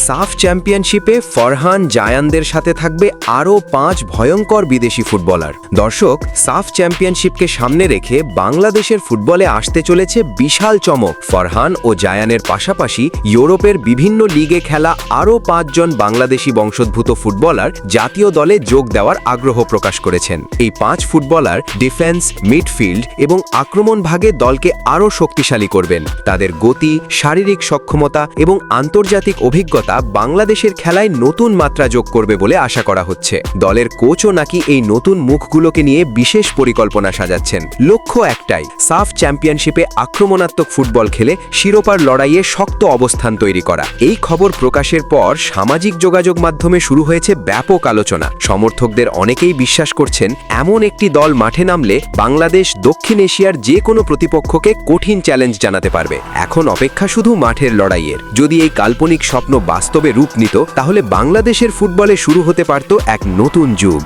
সাফ চ্যাম্পিয়নশিপে ফরহান জায়ানদের সাথে থাকবে আরও 5 ভয়ঙ্কর বিদেশি ফুটবলার। দর্শক, সাফ চ্যাম্পিয়নশিপকে সামনে রেখে বাংলাদেশের ফুটবলে আসতে চলেছে বিশাল চমক। ফরহান ও জায়ানের পাশাপাশি ইউরোপের বিভিন্ন লিগে খেলা আরও 5 জন বাংলাদেশি বংশোদ্ভূত ফুটবলার জাতীয় দলে যোগ দেওয়ার আগ্রহ প্রকাশ করেছেন। এই 5 ফুটবলার ডিফেন্স, মিডফিল্ড এবং আক্রমণ ভাগে দলকে আরও শক্তিশালী করবেন। তাদের গতি, শারীরিক সক্ষমতা এবং আন্তর্জাতিক অভিজ্ঞতা বাংলাদেশের খেলায় নতুন মাত্রা যোগ করবে বলে আশা করা হচ্ছে। দলের কোচও নাকি এই নতুন মুখগুলোকে নিয়ে বিশেষ পরিকল্পনা সাজাচ্ছেন। লক্ষ্য একটাই, সাফ চ্যাম্পিয়নশিপে আক্রমণাত্মক ফুটবল খেলে শিরোপার লড়াইয়ে শক্ত অবস্থান তৈরি করা। এই খবর প্রকাশের পর সামাজিক যোগাযোগ মাধ্যমে শুরু হয়েছে ব্যাপক আলোচনা। সমর্থকদের অনেকেই বিশ্বাস করছেন, এমন একটি দল মাঠে নামলে বাংলাদেশ দক্ষিণ এশিয়ার যে কোনো প্রতিপক্ষকে কঠিন চ্যালেঞ্জ জানাতে পারবে। এখন অপেক্ষা শুধু মাঠের লড়াইয়ের। যদি এই কাল্পনিক স্বপ্ন বাস্তবে রূপ নিত, তাহলে বাংলাদেশের ফুটবলে শুরু হতে পারত এক নতুন যুগ।